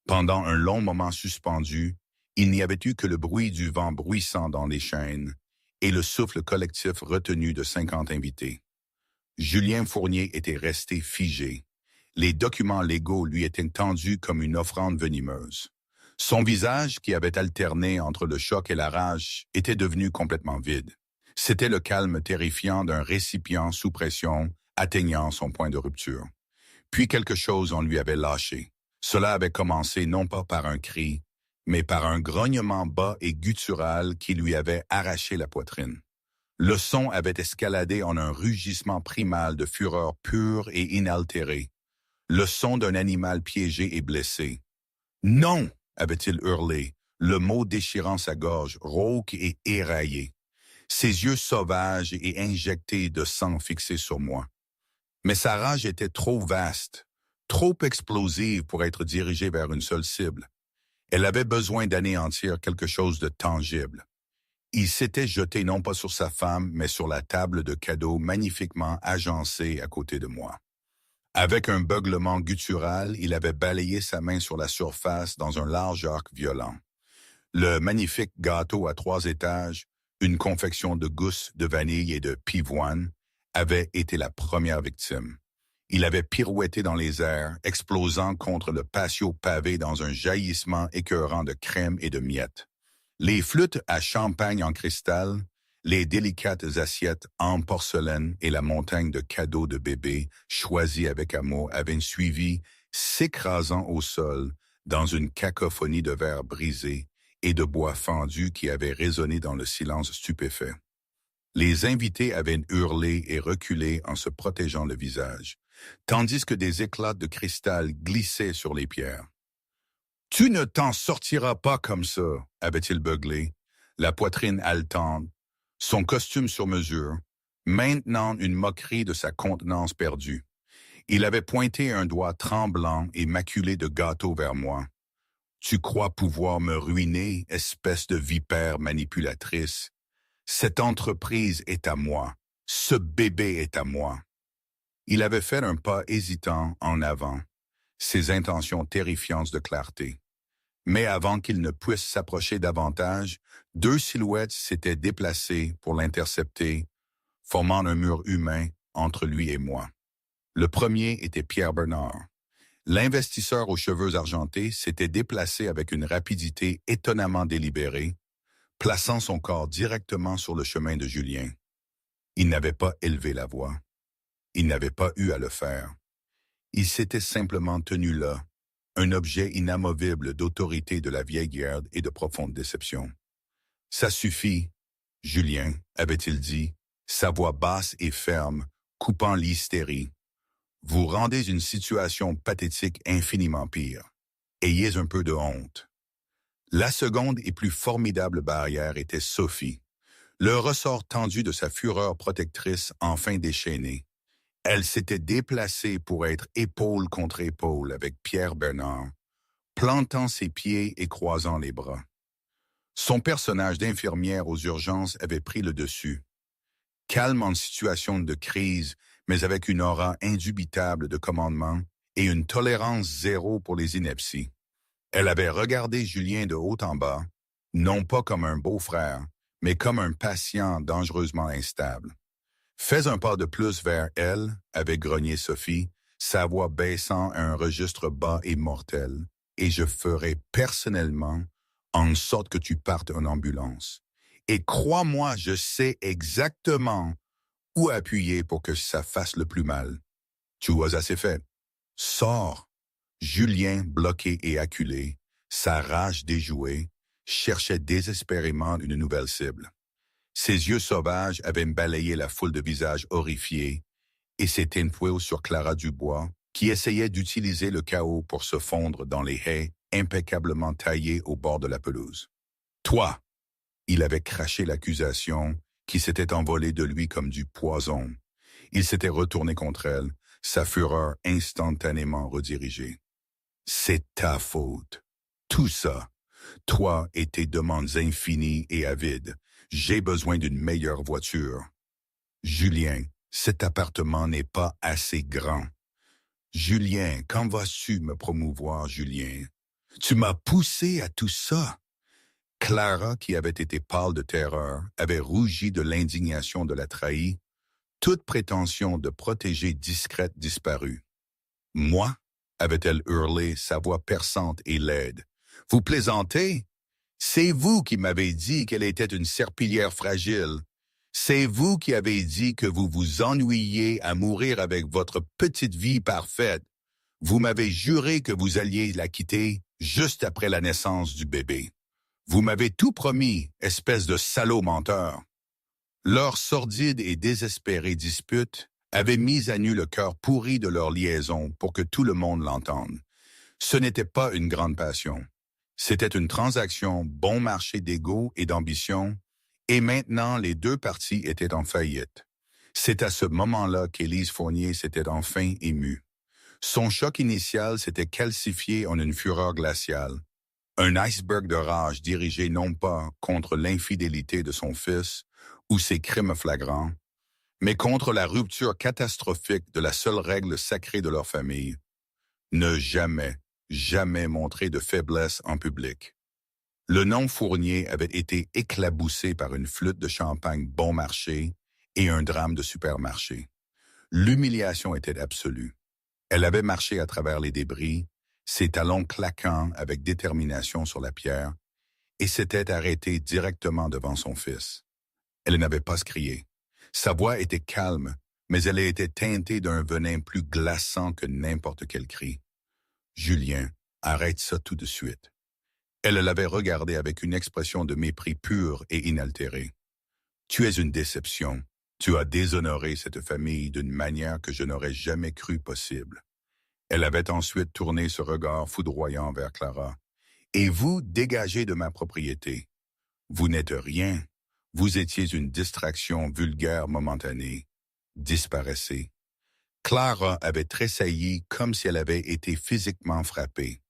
[SPEAKER 1] Pendant un long moment suspendu, il n'y avait eu que le bruit du vent bruissant dans les chênes et le souffle collectif retenu de 50 invités. Julien Fournier était resté figé. Les documents légaux lui étaient tendus comme une offrande venimeuse. Son visage, qui avait alterné entre le choc et la rage, était devenu complètement vide. C'était le calme terrifiant d'un récipient sous pression atteignant son point de rupture. Puis quelque chose en lui avait lâché. Cela avait commencé non pas par un cri, mais par un grognement bas et guttural qui lui avait arraché la poitrine. Le son avait escaladé en un rugissement primal de fureur pure et inaltérée. Le son d'un animal piégé et blessé. « Non !» avait-il hurlé, le mot déchirant sa gorge, rauque et éraillé. Ses yeux sauvages et injectés de sang fixés sur moi. Mais sa rage était trop vaste, trop explosive pour être dirigée vers une seule cible. Elle avait besoin d'anéantir quelque chose de tangible. Il s'était jeté non pas sur sa femme, mais sur la table de cadeaux magnifiquement agencée à côté de moi. Avec un beuglement guttural, il avait balayé sa main sur la surface dans un large arc violent. Le magnifique gâteau à 3 étages, une confection de gousses de vanille et de pivoine, avait été la première victime. Il avait pirouetté dans les airs, explosant contre le patio pavé dans un jaillissement écœurant de crème et de miettes. Les flûtes à champagne en cristal, les délicates assiettes en porcelaine et la montagne de cadeaux de bébé choisis avec amour avaient suivi, s'écrasant au sol dans une cacophonie de verres brisés et de bois fendus qui avaient résonné dans le silence stupéfait. Les invités avaient hurlé et reculé en se protégeant le visage, tandis que des éclats de cristal glissaient sur les pierres. « Tu ne t'en sortiras pas comme ça », avait-il beuglé, la poitrine haletante, son costume sur mesure, maintenant une moquerie de sa contenance perdue. Il avait pointé un doigt tremblant et maculé de gâteau vers moi. « Tu crois pouvoir me ruiner, espèce de vipère manipulatrice? Cette entreprise est à moi. Ce bébé est à moi. » Il avait fait un pas hésitant en avant, ses intentions terrifiantes de clarté. Mais avant qu'il ne puisse s'approcher davantage, 2 silhouettes s'étaient déplacées pour l'intercepter, formant un mur humain entre lui et moi. Le premier était Pierre Bernard. L'investisseur aux cheveux argentés s'était déplacé avec une rapidité étonnamment délibérée, plaçant son corps directement sur le chemin de Julien. Il n'avait pas élevé la voix. Il n'avait pas eu à le faire. Il s'était simplement tenu là, un objet inamovible d'autorité de la vieille guerre et de profonde déception. « Ça suffit, Julien, avait-il dit, sa voix basse et ferme, coupant l'hystérie. Vous rendez une situation pathétique infiniment pire. Ayez un peu de honte. La seconde et plus formidable barrière était Sophie, le ressort tendu de sa fureur protectrice enfin déchaîné. Elle s'était déplacée pour être épaule contre épaule avec Pierre Bernard, plantant ses pieds et croisant les bras. Son personnage d'infirmière aux urgences avait pris le dessus. Calme en situation de crise, mais avec une aura indubitable de commandement et une tolérance zéro pour les inepties. Elle avait regardé Julien de haut en bas, non pas comme un beau-frère, mais comme un patient dangereusement instable. Fais un pas de plus vers elle, avait grogné Sophie, sa voix baissant à un registre bas et mortel, et je ferai personnellement en sorte que tu partes en ambulance. Et crois-moi, je sais exactement où appuyer pour que ça fasse le plus mal. Tu as assez fait. Sors. Julien, bloqué et acculé, sa rage déjouée, cherchait désespérément une nouvelle cible. Ses yeux sauvages avaient balayé la foule de visages horrifiés, et c'était une fouille sur Clara Dubois, qui essayait d'utiliser le chaos pour se fondre dans les haies impeccablement taillées au bord de la pelouse. Toi! Il avait craché l'accusation qui s'était envolée de lui comme du poison. Il s'était retourné contre elle, sa fureur instantanément redirigée. C'est ta faute. Tout ça. Toi et tes demandes infinies et avides. J'ai besoin d'une meilleure voiture. Julien, cet appartement n'est pas assez grand. Julien, quand vas-tu me promouvoir, Julien? Tu m'as poussé à tout ça. Clara, qui avait été pâle de terreur, avait rougi de l'indignation de la trahie, toute prétention de protéger discrète disparue. Moi, avait-elle hurlé, sa voix perçante et laide. Vous plaisantez? C'est vous qui m'avez dit qu'elle était une serpillière fragile. C'est vous qui avez dit que vous vous ennuyiez à mourir avec votre petite vie parfaite. Vous m'avez juré que vous alliez la quitter juste après la naissance du bébé. Vous m'avez tout promis, espèce de salaud menteur. Leur sordide et désespérée dispute avait mis à nu le cœur pourri de leur liaison pour que tout le monde l'entende. Ce n'était pas une grande passion. C'était une transaction bon marché d'ego et d'ambition, et maintenant les deux parties étaient en faillite. C'est à ce moment-là qu'Élise Fournier s'était enfin émue. Son choc initial s'était calcifié en une fureur glaciale. Un iceberg de rage dirigé non pas contre l'infidélité de son fils ou ses crimes flagrants, mais contre la rupture catastrophique de la seule règle sacrée de leur famille. Ne jamais, jamais montrer de faiblesse en public. Le nom Fournier avait été éclaboussé par une flûte de champagne bon marché et un drame de supermarché. L'humiliation était absolue. Elle avait marché à travers les débris, ses talons claquant avec détermination sur la pierre, et s'était arrêtée directement devant son fils. Elle n'avait pas crié. Sa voix était calme, mais elle était teintée d'un venin plus glaçant que n'importe quel cri. « Julien, arrête ça tout de suite. » Elle l'avait regardé avec une expression de mépris pur et inaltéré. « Tu es une déception. Tu as déshonoré cette famille d'une manière que je n'aurais jamais cru possible. » Elle avait ensuite tourné ce regard foudroyant vers Clara. « Et vous, dégagez de ma propriété. Vous n'êtes rien. Vous étiez une distraction vulgaire momentanée. Disparaissez. » Clara avait tressailli comme si elle avait été physiquement frappée.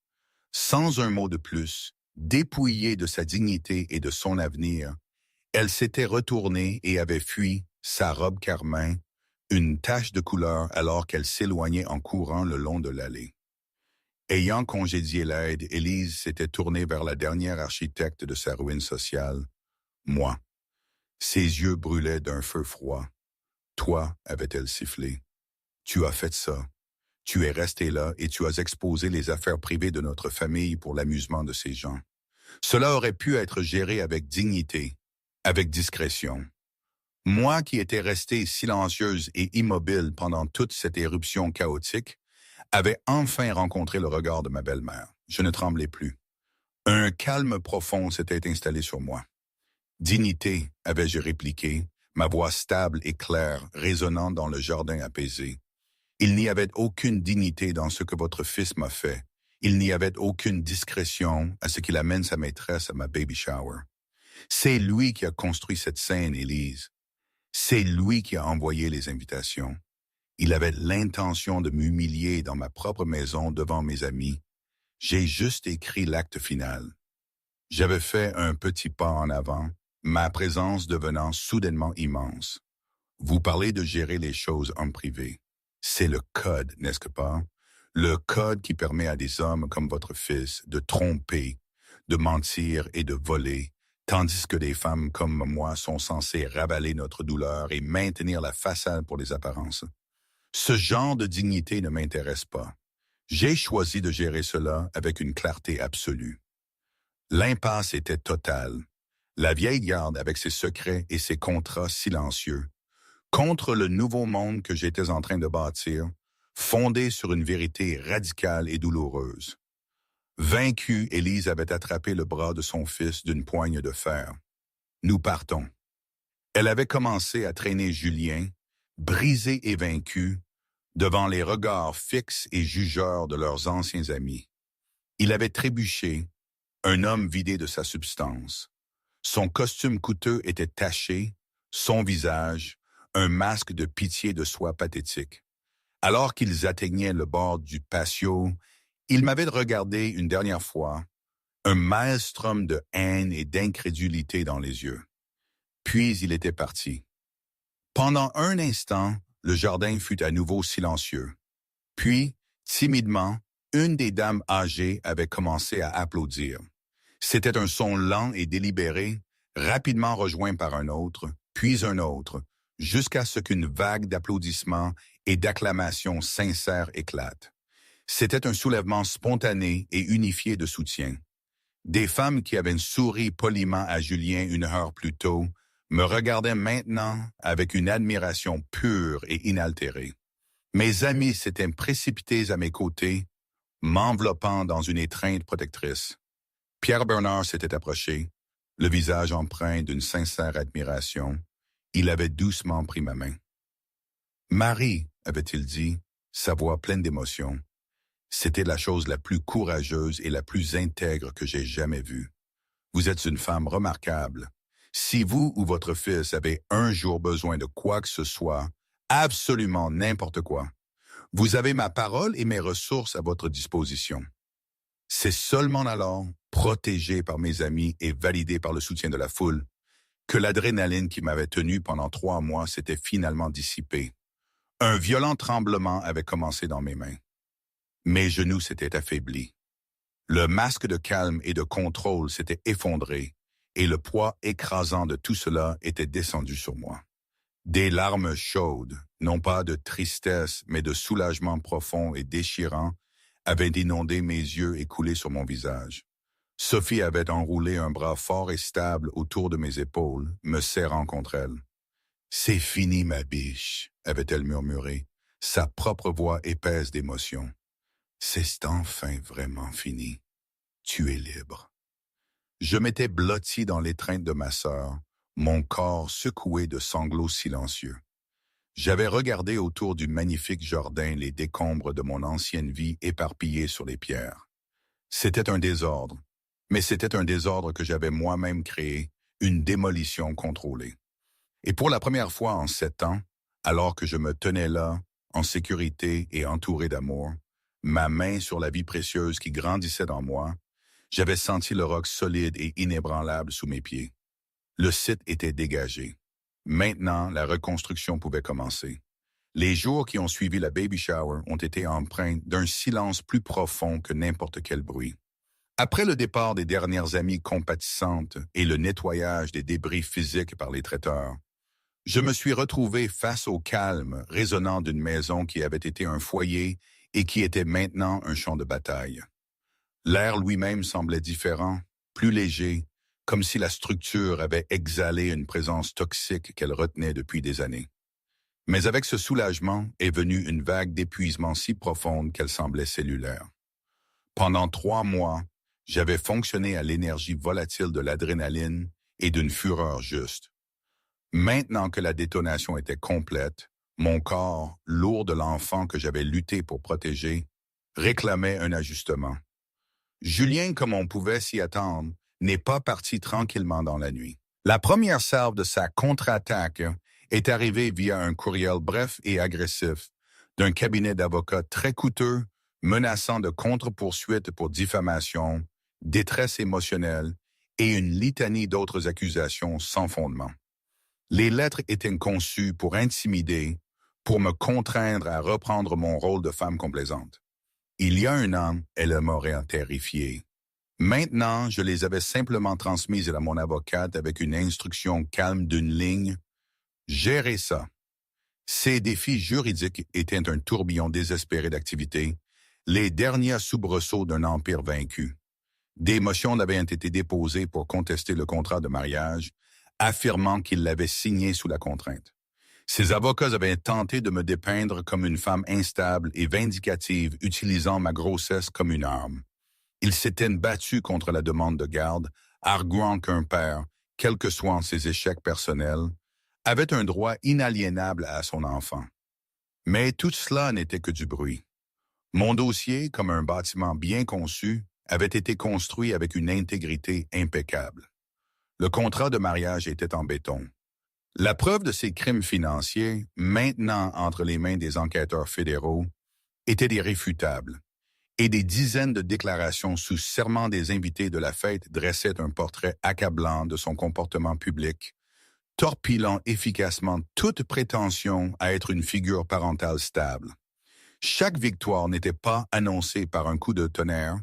[SPEAKER 1] Sans un mot de plus, dépouillée de sa dignité et de son avenir, elle s'était retournée et avait fui, sa robe carmin, une tache de couleur alors qu'elle s'éloignait en courant le long de l'allée. Ayant congédié l'aide, Élise s'était tournée vers la dernière architecte de sa ruine sociale, moi. Ses yeux brûlaient d'un feu froid. Toi, avait-elle sifflé. Tu as fait ça. Tu es resté là et tu as exposé les affaires privées de notre famille pour l'amusement de ces gens. Cela aurait pu être géré avec dignité, avec discrétion. Moi qui étais restée silencieuse et immobile pendant toute cette éruption chaotique, avait enfin rencontré le regard de ma belle-mère. Je ne tremblais plus. Un calme profond s'était installé sur moi. Dignité, avais-je répliqué, ma voix stable et claire résonnant dans le jardin apaisé. Il n'y avait aucune dignité dans ce que votre fils m'a fait. Il n'y avait aucune discrétion à ce qu'il amène sa maîtresse à ma baby shower. C'est lui qui a construit cette scène, Élise. C'est lui qui a envoyé les invitations. Il avait l'intention de m'humilier dans ma propre maison devant mes amis. J'ai juste écrit l'acte final. J'avais fait un petit pas en avant, ma présence devenant soudainement immense. Vous parlez de gérer les choses en privé. C'est le code, n'est-ce pas? Le code qui permet à des hommes comme votre fils de tromper, de mentir et de voler, tandis que des femmes comme moi sont censées ravaler notre douleur et maintenir la façade pour les apparences. Ce genre de dignité ne m'intéresse pas. J'ai choisi de gérer cela avec une clarté absolue. L'impasse était totale. La vieille garde avec ses secrets et ses contrats silencieux, contre le nouveau monde que j'étais en train de bâtir, fondé sur une vérité radicale et douloureuse. Vaincue, Élise avait attrapé le bras de son fils d'une poigne de fer. Nous partons. Elle avait commencé à traîner Julien, brisé et vaincu, devant les regards fixes et jugeurs de leurs anciens amis. Il avait trébuché, un homme vidé de sa substance. Son costume coûteux était taché, son visage, un masque de pitié de soi pathétique. Alors qu'ils atteignaient le bord du patio, il m'avait regardé une dernière fois, un maelstrom de haine et d'incrédulité dans les yeux. Puis il était parti. Pendant un instant, le jardin fut à nouveau silencieux. Puis, timidement, une des dames âgées avait commencé à applaudir. C'était un son lent et délibéré, rapidement rejoint par un autre, puis un autre, jusqu'à ce qu'une vague d'applaudissements et d'acclamations sincères éclate. C'était un soulèvement spontané et unifié de soutien. Des femmes qui avaient souri poliment à Julien une heure plus tôt me regardaient maintenant avec une admiration pure et inaltérée. Mes amis s'étaient précipités à mes côtés, m'enveloppant dans une étreinte protectrice. Pierre Bernard s'était approché, le visage empreint d'une sincère admiration. Il avait doucement pris ma main. « Marie », avait-il dit, sa voix pleine d'émotion. C'était la chose la plus courageuse et la plus intègre que j'ai jamais vue. Vous êtes une femme remarquable. Si vous ou votre fils avez un jour besoin de quoi que ce soit, absolument n'importe quoi, vous avez ma parole et mes ressources à votre disposition. C'est seulement alors, protégé par mes amis et validé par le soutien de la foule, que l'adrénaline qui m'avait tenu pendant 3 mois s'était finalement dissipée. Un violent tremblement avait commencé dans mes mains. Mes genoux s'étaient affaiblis. Le masque de calme et de contrôle s'était effondré, et le poids écrasant de tout cela était descendu sur moi. Des larmes chaudes, non pas de tristesse, mais de soulagement profond et déchirant, avaient inondé mes yeux et coulé sur mon visage. Sophie avait enroulé un bras fort et stable autour de mes épaules, me serrant contre elle. « C'est fini, ma biche », avait-elle murmuré, sa propre voix épaisse d'émotion. « C'est enfin vraiment fini. Tu es libre. » Je m'étais blotti dans l'étreinte de ma sœur, mon corps secoué de sanglots silencieux. J'avais regardé autour du magnifique jardin les décombres de mon ancienne vie éparpillés sur les pierres. C'était un désordre, mais c'était un désordre que j'avais moi-même créé, une démolition contrôlée. Et pour la première fois en 7 ans, alors que je me tenais là, en sécurité et entouré d'amour, ma main sur la vie précieuse qui grandissait dans moi, j'avais senti le roc solide et inébranlable sous mes pieds. Le site était dégagé. Maintenant, la reconstruction pouvait commencer. Les jours qui ont suivi la baby shower ont été empreints d'un silence plus profond que n'importe quel bruit. Après le départ des dernières amies compatissantes et le nettoyage des débris physiques par les traiteurs, je me suis retrouvé face au calme résonnant d'une maison qui avait été un foyer et qui était maintenant un champ de bataille. L'air lui-même semblait différent, plus léger, comme si la structure avait exhalé une présence toxique qu'elle retenait depuis des années. Mais avec ce soulagement est venue une vague d'épuisement si profonde qu'elle semblait cellulaire. Pendant 3 mois, j'avais fonctionné à l'énergie volatile de l'adrénaline et d'une fureur juste. Maintenant que la détonation était complète, mon corps, lourd de l'enfant que j'avais lutté pour protéger, réclamait un ajustement. Julien, comme on pouvait s'y attendre, n'est pas parti tranquillement dans la nuit. La première salve de sa contre-attaque est arrivée via un courriel bref et agressif d'un cabinet d'avocats très coûteux, menaçant de contre-poursuites pour diffamation, détresse émotionnelle et une litanie d'autres accusations sans fondement. Les lettres étaient conçues pour intimider, pour me contraindre à reprendre mon rôle de femme complaisante. Il y a un an, elle m'aurait terrifié. Maintenant, je les avais simplement transmises à mon avocate avec une instruction calme d'une ligne. Gérer ça. Ces défis juridiques étaient un tourbillon désespéré d'activité, les derniers soubresauts d'un empire vaincu. Des motions avaient été déposées pour contester le contrat de mariage, affirmant qu'il l'avait signé sous la contrainte. Ces avocats avaient tenté de me dépeindre comme une femme instable et vindicative utilisant ma grossesse comme une arme. Ils s'étaient battus contre la demande de garde, arguant qu'un père, quels que soient ses échecs personnels, avait un droit inaliénable à son enfant. Mais tout cela n'était que du bruit. Mon dossier, comme un bâtiment bien conçu, avait été construit avec une intégrité impeccable. Le contrat de mariage était en béton. La preuve de ces crimes financiers, maintenant entre les mains des enquêteurs fédéraux, était irréfutable, et des dizaines de déclarations sous serment des invités de la fête dressaient un portrait accablant de son comportement public, torpillant efficacement toute prétention à être une figure parentale stable. Chaque victoire n'était pas annoncée par un coup de tonnerre,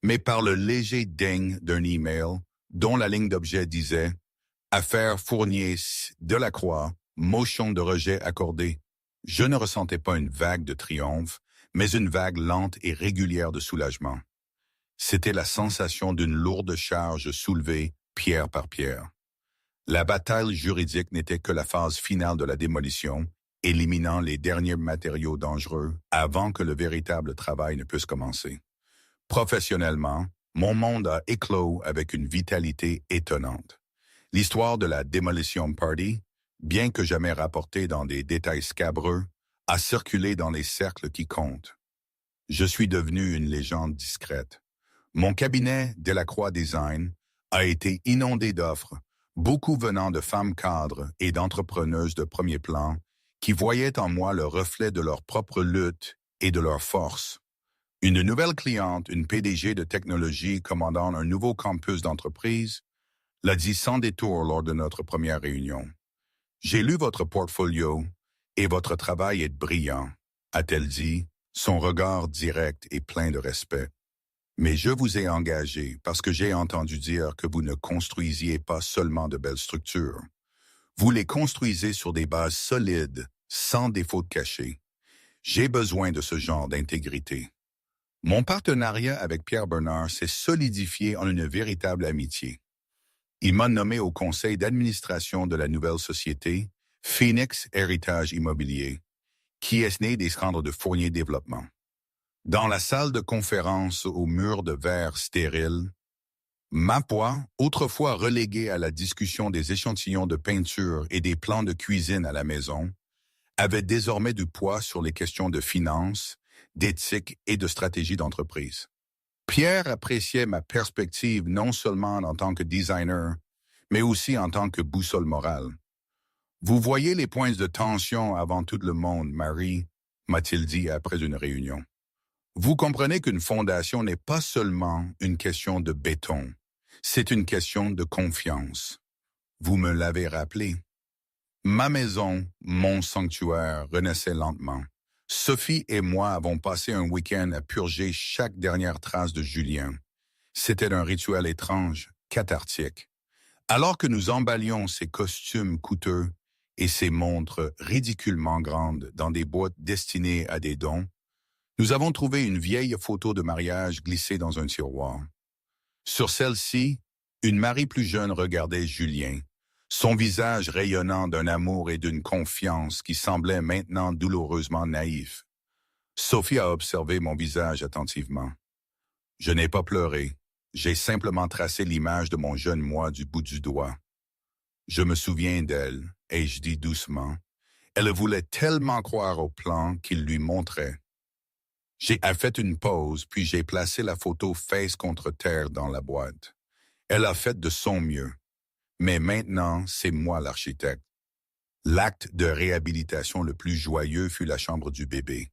[SPEAKER 1] mais par le léger ding d'un email dont la ligne d'objet disait « Affaire Fournier Delacroix, motion de rejet accordée ». Je ne ressentais pas une vague de triomphe, mais une vague lente et régulière de soulagement. C'était la sensation d'une lourde charge soulevée pierre par pierre. La bataille juridique n'était que la phase finale de la démolition, éliminant les derniers matériaux dangereux avant que le véritable travail ne puisse commencer. Professionnellement, mon monde a éclos avec une vitalité étonnante. L'histoire de la Demolition Party, bien que jamais rapportée dans des détails scabreux, a circulé dans les cercles qui comptent. Je suis devenu une légende discrète. Mon cabinet Delacroix Design a été inondé d'offres, beaucoup venant de femmes cadres et d'entrepreneuses de premier plan qui voyaient en moi le reflet de leur propre lutte et de leur force. Une nouvelle cliente, une PDG de technologie commandant un nouveau campus d'entreprise, l'a dit sans détour lors de notre première réunion. « J'ai lu votre portfolio et votre travail est brillant », a-t-elle dit, son regard direct et plein de respect. Mais je vous ai engagé parce que j'ai entendu dire que vous ne construisiez pas seulement de belles structures. Vous les construisez sur des bases solides, sans défaut de cachet. J'ai besoin de ce genre d'intégrité. Mon partenariat avec Pierre Bernard s'est solidifié en une véritable amitié. Il m'a nommé au conseil d'administration de la nouvelle société, Phoenix Héritage Immobilier, qui est née des scandales de Fournier Développement. Dans la salle de conférence aux murs de verre stérile, ma voix, autrefois reléguée à la discussion des échantillons de peinture et des plans de cuisine à la maison, avait désormais du poids sur les questions de finances, d'éthique et de stratégie d'entreprise. Pierre appréciait ma perspective non seulement en tant que designer, mais aussi en tant que boussole morale. « Vous voyez les points de tension avant tout le monde, Marie », m'a-t-il dit après une réunion. « Vous comprenez qu'une fondation n'est pas seulement une question de béton, c'est une question de confiance. Vous me l'avez rappelé. » Ma maison, mon sanctuaire, renaissait lentement. Sophie et moi avons passé un week-end à purger chaque dernière trace de Julien. C'était un rituel étrange, cathartique. Alors que nous emballions ces costumes coûteux et ces montres ridiculement grandes dans des boîtes destinées à des dons, nous avons trouvé une vieille photo de mariage glissée dans un tiroir. Sur celle-ci, une Marie plus jeune regardait Julien, son visage rayonnant d'un amour et d'une confiance qui semblait maintenant douloureusement naïf. Sophie a observé mon visage attentivement. Je n'ai pas pleuré, j'ai simplement tracé l'image de mon jeune moi du bout du doigt. Je me souviens d'elle, et je dis doucement, elle voulait tellement croire au plan qu'il lui montrait. J'ai fait une pause, puis j'ai placé la photo face contre terre dans la boîte. Elle a fait de son mieux. Mais maintenant, c'est moi l'architecte. L'acte de réhabilitation le plus joyeux fut la chambre du bébé.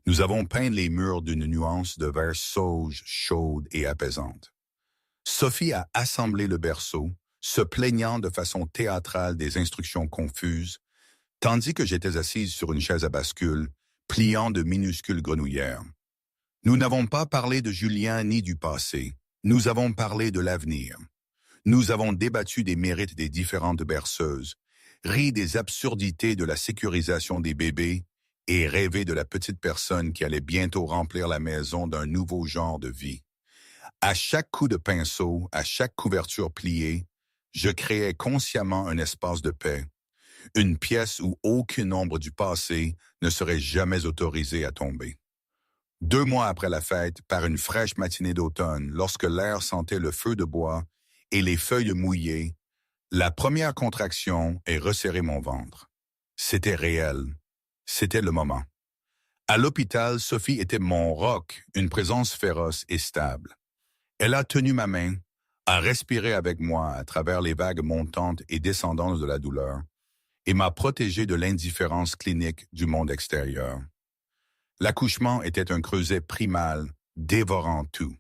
[SPEAKER 1] Nous avons peint les murs d'une nuance de vert sauge, chaude et apaisante. Sophie a assemblé le berceau, se plaignant de façon théâtrale des instructions confuses, tandis que j'étais assise sur une chaise à bascule, pliant de minuscules grenouillères. Nous n'avons pas parlé de Julien ni du passé. Nous avons parlé de l'avenir. Nous avons débattu des mérites des différentes berceuses, ri des absurdités de la sécurisation des bébés et rêvé de la petite personne qui allait bientôt remplir la maison d'un nouveau genre de vie. À chaque coup de pinceau, à chaque couverture pliée, je créais consciemment un espace de paix, une pièce où aucune ombre du passé ne serait jamais autorisée à tomber. 2 mois après la fête, par une fraîche matinée d'automne, lorsque l'air sentait le feu de bois et les feuilles mouillées, la première contraction est resserré mon ventre. C'était réel. C'était le moment. À l'hôpital, Sophie était mon roc, une présence féroce et stable. Elle a tenu ma main, a respiré avec moi à travers les vagues montantes et descendantes de la douleur, et m'a protégé de l'indifférence clinique du monde extérieur. L'accouchement était un creuset primal, dévorant tout.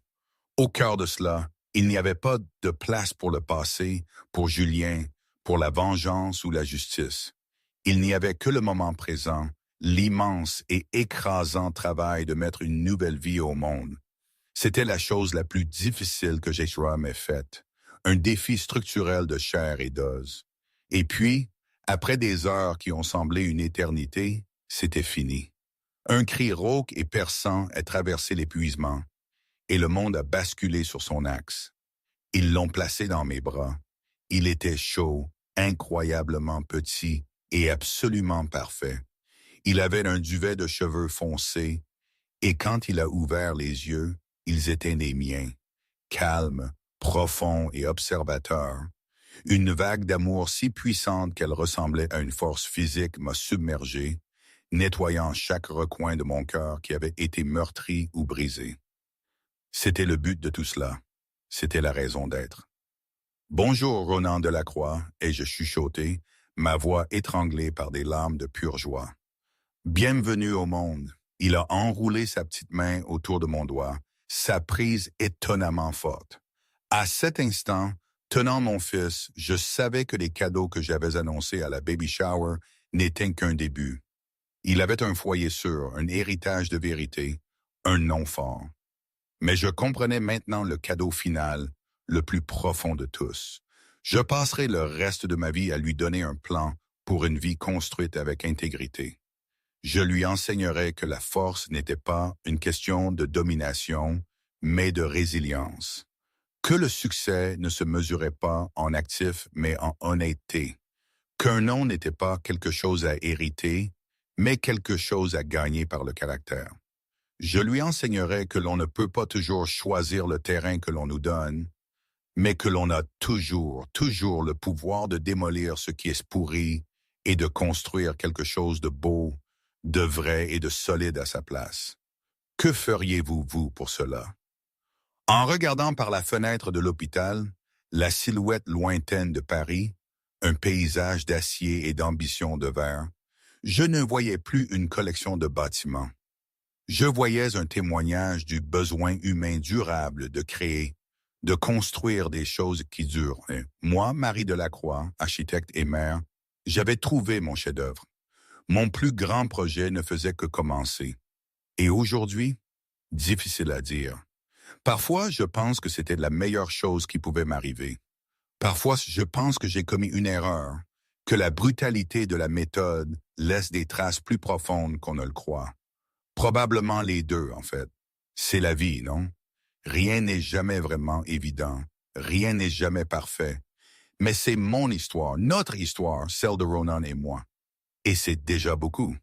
[SPEAKER 1] Au cœur de cela, il n'y avait pas de place pour le passé, pour Julien, pour la vengeance ou la justice. Il n'y avait que le moment présent, l'immense et écrasant travail de mettre une nouvelle vie au monde. C'était la chose la plus difficile que j'ai jamais faite, un défi structurel de chair et d'os. Et puis, après des heures qui ont semblé une éternité, c'était fini. Un cri rauque et perçant a traversé l'épuisement, et le monde a basculé sur son axe. Ils l'ont placé dans mes bras. Il était chaud, incroyablement petit et absolument parfait. Il avait un duvet de cheveux foncés, et quand il a ouvert les yeux, ils étaient les miens, calmes, profonds et observateurs. Une vague d'amour si puissante qu'elle ressemblait à une force physique m'a submergé, nettoyant chaque recoin de mon cœur qui avait été meurtri ou brisé. C'était le but de tout cela. C'était la raison d'être. Bonjour, Ronan Delacroix, ai-je chuchoté, ma voix étranglée par des larmes de pure joie. Bienvenue au monde. Il a enroulé sa petite main autour de mon doigt, sa prise étonnamment forte. À cet instant, tenant mon fils, je savais que les cadeaux que j'avais annoncés à la baby shower n'étaient qu'un début. Il avait un foyer sûr, un héritage de vérité, un nom fort. Mais je comprenais maintenant le cadeau final, le plus profond de tous. Je passerai le reste de ma vie à lui donner un plan pour une vie construite avec intégrité. Je lui enseignerai que la force n'était pas une question de domination, mais de résilience. Que le succès ne se mesurait pas en actif, mais en honnêteté. Qu'un nom n'était pas quelque chose à hériter, mais quelque chose à gagner par le caractère. Je lui enseignerai que l'on ne peut pas toujours choisir le terrain que l'on nous donne, mais que l'on a toujours le pouvoir de démolir ce qui est pourri et de construire quelque chose de beau, de vrai et de solide à sa place. Que feriez-vous, vous, pour cela? En regardant par la fenêtre de l'hôpital, la silhouette lointaine de Paris, un paysage d'acier et d'ambition de verre, je ne voyais plus une collection de bâtiments. Je voyais un témoignage du besoin humain durable de créer, de construire des choses qui durent. Et moi, Marie Delacroix, architecte et mère, j'avais trouvé mon chef-d'œuvre. Mon plus grand projet ne faisait que commencer. Et aujourd'hui, difficile à dire. Parfois, je pense que c'était la meilleure chose qui pouvait m'arriver. Parfois, je pense que j'ai commis une erreur, que la brutalité de la méthode laisse des traces plus profondes qu'on ne le croit. Probablement les deux, en fait. C'est la vie, non? Rien n'est jamais vraiment évident. Rien n'est jamais parfait. Mais c'est mon histoire, notre histoire, celle de Ronan et moi. Et c'est déjà beaucoup.